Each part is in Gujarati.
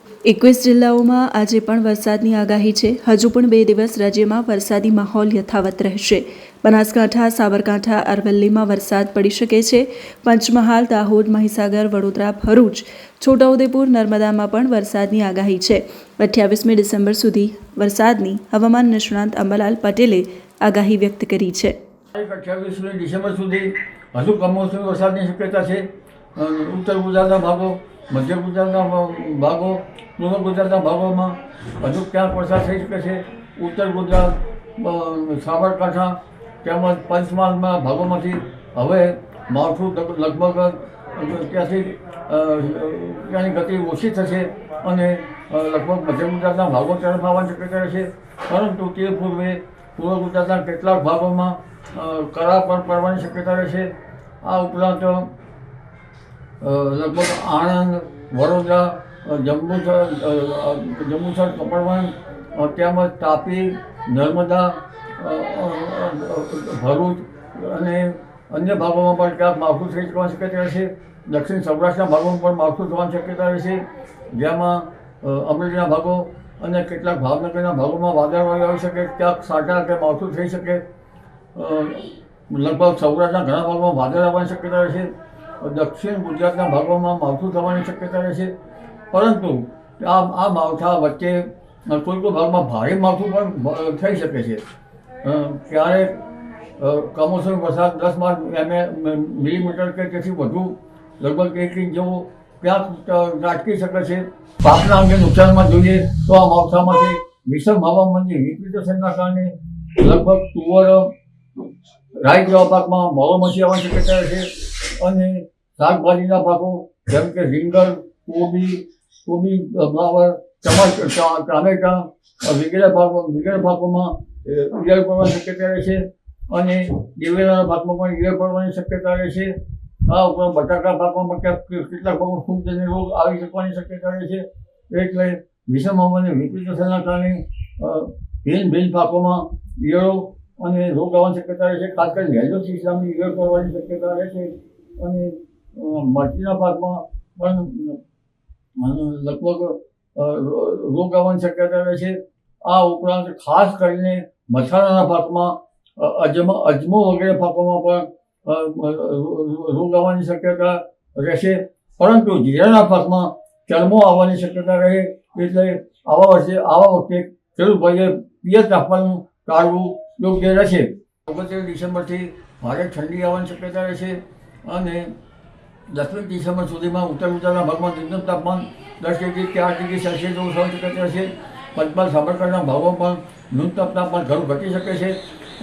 21 જિલ્લાઓમાં આજે પણ વરસાદની આગાહી છે. હજુ પણ 2 દિવસ રાજ્યમાં વરસાદી માહોલ યથાવત રહેશે. બનાસકાંઠા, સાબરકાંઠા, અરવલ્લીમાં વરસાદ પડી શકે છે. પંચમહાલ, દાહોદ, મહીસાગર, વડોદરા, ભરૂચ, છોટાઉદેપુર, નર્મદામાં પણ વરસાદની આગાહી છે. 28મી ડિસેમ્બર સુધી વરસાદની હવામાન નિષ્ણાંત અંબાલાલ પટેલે આગાહી વ્યક્ત કરી છે. 28મી ડિસેમ્બર સુધી હજુ કમોસમી વરસાદની શક્યતા છે. ઉત્તર ગુજરાતના ભાગો, મધ્ય ગુજરાતના ભાગો, પૂર્વ ગુજરાતના ભાગોમાં હજુ ક્યાંક વરસાદ થઈ શકે છે. ઉત્તર ગુજરાત, સાબરકાંઠા તેમજ પંચમહાલના ભાગોમાંથી હવે માવઠું લગભગ ત્યાંની ગતિ ઓછી થશે અને લગભગ મધ્ય ગુજરાતના ભાગો તરફ આવવાની શક્યતા રહેશે. પરંતુ તે પૂર્વે પૂર્વ ગુજરાતના કેટલાક ભાગોમાં કરા પણ પડવાની શક્યતા રહેશે. આ ઉપરાંત લગભગ આણંદ, વડોદરા, જંબુસર, કપડવંજ તેમજ તાપી, નર્મદા, ભરૂચ અને અન્ય ભાગોમાં પણ ક્યાંક માવઠું થઈ જવાની શક્યતા રહેશે. દક્ષિણ સૌરાષ્ટ્રના ભાગોમાં પણ માવઠું થવાની શક્યતા રહેશે, જેમાં અમરેલીના ભાગો અને કેટલાક ભાવનગરના ભાગોમાં વાદળવાયુ આવી શકે, ક્યાંક સાટા કે માવઠું થઈ શકે. લગભગ સૌરાષ્ટ્રના ઘણા ભાગોમાં વાદળ આવવાની શક્યતા રહેશે. દક્ષિણ ગુજરાતના ભાગોમાં માવઠું થવાની શક્યતા રહેશે. પરંતુ આ માવઠા વચ્ચે કોઈ ભાગમાં ભારે માવઠું પણ થઈ શકે છે. ક્યારેક કમોસમી વરસાદ 10-12 મિલીમીટર કે તેથી વધુ, લગભગ 1 ઇંચ જેવો ક્યાંક ત્રાટકી શકે છે. પાકના અંગે નુકસાનમાં જોઈએ તો આ માવઠામાંથી વિષમ હવામાનની વિપરીતના કારણે લગભગ તુવર, રાઈ જેવા પાકમાં મોળો મચી આવવાની શક્યતા છે. અને શાકભાજીના પાકો જેમ કે રીંગણ, કોબી, ફ્લાવર, ટામેટા વગેરે પાકોમાં ઈયળ પડવાની શક્યતા રહેશે અને દિવેલાના પાકમાં પણ ઈયળ પડવાની શક્યતા રહેશે. આ ઉપરાંત બટાકા પાકમાં કેટલાક પાકમાં ફૂગજન્ય રોગ આવી શકવાની શક્યતા રહેશે. એટલે વિષમ હવામાનની વિપરીતતાના કારણે ભીન પાકોમાં ઈયળો અને રોગ આવવાની શક્યતા રહેશે. ખાસ કરીને યલો સિસ્ટમની ઈયળ પડવાની શક્યતા રહેશે અને મરચીના પાકમાં પણ લગભગ રોગ આવવાની શક્યતા રહેશે. આ ઉપરાંત ખાસ કરીને મસાલાના પાકમાં અજમો વગેરે પાકોમાં પણ રોગ આવવાની શક્યતા રહેશે. પરંતુ જીરાના પાકમાં ચરમો આવવાની શક્યતા રહે. એટલે આવા વખતે ખેડૂત ભાઈએ પિયત આપવાનું ટાળવું યોગ્ય રહેશે. 29 ડિસેમ્બરથી ભારે ઠંડી આવવાની શક્યતા રહેશે અને 10મી ડિસેમ્બર સુધીમાં ઉત્તર ગુજરાતના ભાગમાં ન્યૂનતમ તાપમાન 10 ડિગ્રી કે 8 ડિગ્રી સેલ્સિયસ જેવું થવાની શક્યતા રહેશે. પંચમહાલ, સાબરકાંઠાના ભાગોમાં પણ ન્યૂનતમ તાપમાન ઘણું ઘટી શકે છે.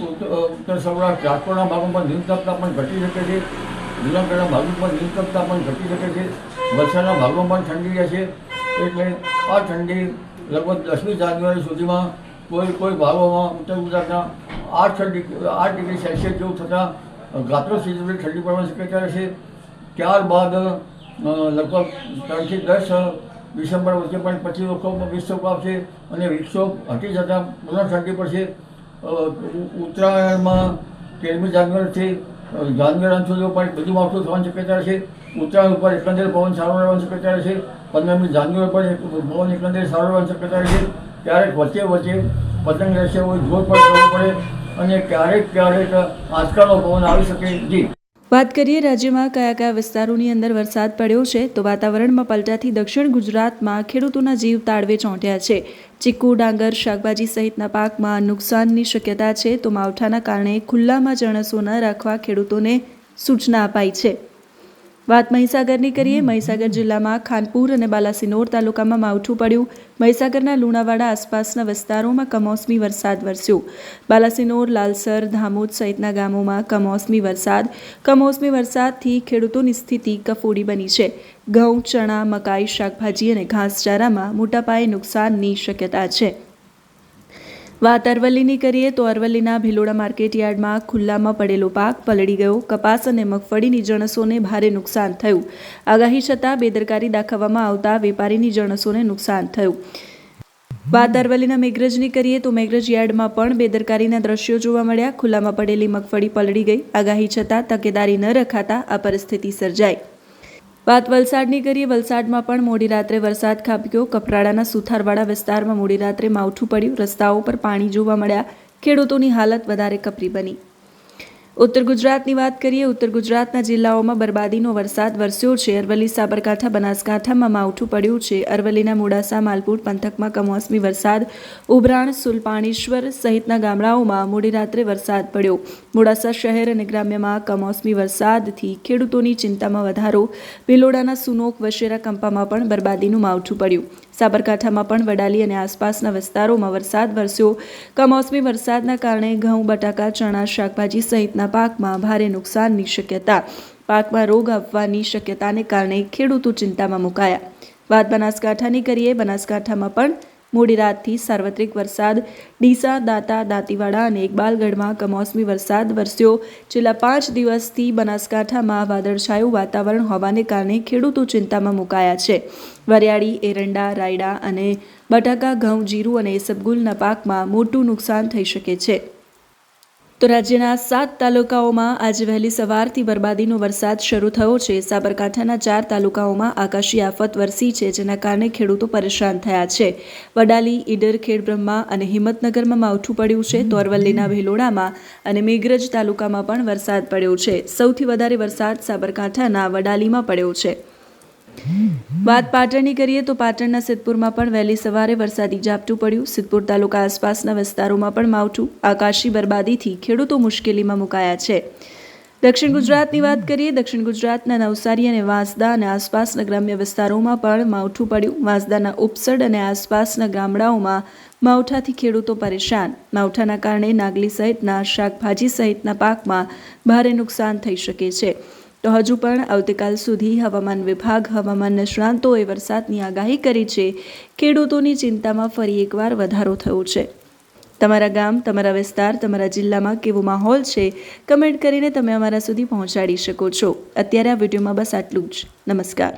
ઉત્તર સૌરાષ્ટ્ર, રાજકોટના ભાગોમાં પણ ન્યૂનતમ તાપમાન ઘટી શકે છે. જૂનાગઢના ભાગમાં પણ ન્યૂનતમ તાપમાન ઘટી શકે છે. વલસાડના ભાગમાં પણ ઠંડી રહેશે. એટલે આ ઠંડી લગભગ 10મી જાન્યુઆરી સુધીમાં કોઈ ભાગોમાં ઉત્તર ગુજરાતના 8 ડિગ્રી સેલ્સિયસ જેવું થતાં ગાત્રો સીધી ઠંડી પડવાની શક્યતા રહેશે. ત્યારબાદ લગભગ 3 થી 10 ડિસેમ્બર વચ્ચે પણ પછી વિક્ષોભ આવશે અને વિક્ષોભ હટી જતાં પુનઃ ઠંડી પડશે. ઉત્તરાયણમાં 13મી જાન્યુઆરીથી જાન્યુઆરી અંત સુધી પણ બધું માવઠું થવાની શક્યતા રહેશે. ઉત્તરાયણ ઉપર એકંદરે પવન સારો રહેવાની શક્યતા રહેશે. 15મી જાન્યુઆરી પર પવન એકંદરે સારો રહેવાની શક્યતા રહેશે. ક્યારેક વચ્ચે પતંગ રહેશે હોય જોર પણ કરવું પડે અને ક્યારેક આંચકાનો પવન આવી શકે. વાત કરીએ રાજ્યમાં કયા વિસ્તારોની અંદર વરસાદ પડ્યો છે, તો વાતાવરણમાં પલટાથી દક્ષિણ ગુજરાતમાં ખેડૂતોના જીવ તાળવે ચોંટ્યા છે. ચીકુ, ડાંગર, શાકભાજી સહિતના પાકમાં નુકસાનની શક્યતા છે. તો માવઠાના કારણે ખુલ્લામાં જણસો ન રાખવા ખેડૂતોને સૂચના અપાઈ છે. વાત મહીસાગરની કરીએ. મહીસાગર જિલ્લામાં ખાનપુર અને બાલાસિનોર તાલુકામાં માવઠું પડ્યું. મહીસાગરના લુણાવાડા આસપાસના વિસ્તારોમાં કમોસમી વરસાદ વરસ્યો. બાલાસિનોર, લાલસર, ધામોદ સહિતના ગામોમાં કમોસમી વરસાદથી ખેડૂતોની સ્થિતિ કફોડી બની છે. ઘઉં, ચણા, મકાઈ, શાકભાજી અને ઘાસચારામાં મોટા પાયે નુકસાનની શક્યતા છે. વાત અરવલ્લીની કરીએ તો અરવલ્લીના ભિલોડા માર્કેટયાર્ડમાં ખુલ્લામાં પડેલો પાક પલળી ગયો. કપાસ અને મગફળીની જણસોને ભારે નુકસાન થયું. આગાહી છતાં બેદરકારી દાખવવામાં આવતા વેપારીની જણસોને નુકસાન થયું. વાત અરવલ્લીના મેઘરજની કરીએ તો મેઘરજ યાર્ડમાં પણ બેદરકારીના દ્રશ્યો જોવા મળ્યા. ખુલ્લામાં પડેલી મગફળી પલળી ગઈ. આગાહી છતાં તકેદારી ન રખાતા આ પરિસ્થિતિ સર્જાઈ. વાત વલસાડની કરીએ. વલસાડમાં પણ મોડી રાત્રે વરસાદ ખાબક્યો. કપરાડાના સુથારવાડા વિસ્તારમાં મોડી રાત્રે માવઠું પડ્યું. રસ્તાઓ પર પાણી જોવા મળ્યા. ખેડૂતોની હાલત વધારે કપરી બની. ઉત્તર ગુજરાતની વાત કરીએ. ઉત્તર ગુજરાતના જિલ્લાઓમાં બરબાદીનો વરસાદ વરસ્યો છે. અરવલ્લી, સાબરકાંઠા, બનાસકાંઠામાં માવઠું પડ્યું છે. અરવલ્લીના મોડાસા, માલપુર પંથકમાં કમોસમી વરસાદ. ઉભરાણ, સુલપાણેશ્વર સહિતના ગામડાઓમાં મોડી રાત્રે વરસાદ પડ્યો. મોડાસા શહેર અને ગ્રામ્યમાં કમોસમી વરસાદથી ખેડૂતોની ચિંતામાં વધારો. ભિલોડાના સુનોક, વશેરા, કંપામાં પણ બરબાદીનું માવઠું પડ્યું. સાબરકાંઠામાં પણ વડાલી અને આસપાસના વિસ્તારોમાં વરસાદ વરસ્યો. કમોસમી વરસાદના કારણે ઘઉં, બટાકા, ચણા, શાકભાજી સહિતના પાકમાં ભારે નુકસાનની શક્યતા. પાકમાં રોગ આવવાની શક્યતાને કારણે ખેડૂતો ચિંતામાં મુકાયા. વાત બનાસકાંઠાની કરીએ. બનાસકાંઠામાં પણ મોડી રાતથી સાર્વત્રિક વરસાદ. ડીસા, દાંતા, દાંતીવાડા અને ઇકબાલગઢમાં કમોસમી વરસાદ વરસ્યો. છેલ્લા 5 દિવસથી બનાસકાંઠામાં વાદળછાયું વાતાવરણ હોવાને કારણે ખેડૂતો ચિંતામાં મુકાયા છે. વરિયાળી, એરંડા, રાયડા અને બટાકા, ઘઉં, જીરું અને ઇસબગુલના પાકમાં મોટું નુકસાન થઈ શકે છે. તો રાજ્યના 7 તાલુકાઓમાં આજે વહેલી સવારથી બરબાદીનો વરસાદ શરૂ થયો છે. સાબરકાંઠાના 4 તાલુકાઓમાં આકાશી આફત વરસી છે, જેના કારણે ખેડૂતો પરેશાન થયા છે. વડાલી, ઈડર, ખેડબ્રહ્મા અને હિંમતનગરમાં માવઠું પડ્યું છે. તો અરવલ્લીના ભિલોડામાં અને મેઘરજ તાલુકામાં પણ વરસાદ પડ્યો છે. સૌથી વધારે વરસાદ સાબરકાંઠાના વડાલીમાં પડ્યો છે. વાત પાટણની કરીએ તો પાટણના સિદ્ધપુરમાં પણ વહેલી સવારે વરસાદી ઝાપટું પડ્યું. સિદ્ધપુર તાલુકા આસપાસના વિસ્તારોમાં પણ માવઠું. આકાશી બરબાદીથી ખેડૂતો મુશ્કેલીમાં મુકાયા છે. દક્ષિણ ગુજરાતની વાત કરીએ. દક્ષિણ ગુજરાતના નવસારી અને વાંસદા અને આસપાસના ગ્રામ્ય વિસ્તારોમાં પણ માવઠું પડ્યું. વાંસદાના ઉપસડ અને આસપાસના ગામડાઓમાં માવઠાથી ખેડૂતો પરેશાન. માવઠાના કારણે નાગલી સહિતના શાકભાજી સહિતના પાકમાં ભારે નુકસાન થઈ શકે છે. તો હજુ પણ આવતીકાલ સુધી હવામાન વિભાગ, હવામાન નિષ્ણાંતોએ વરસાદની આગાહી કરી છે. ખેડૂતોની ચિંતામાં ફરી એકવાર વધારો થયો છે. તમારા ગામ, તમારા વિસ્તાર, તમારા જિલ્લામાં કેવો માહોલ છે, કમેન્ટ કરીને તમે અમારા સુધી પહોંચાડી શકો છો. અત્યારે આ વિડીયોમાં બસ આટલું જ. નમસ્કાર.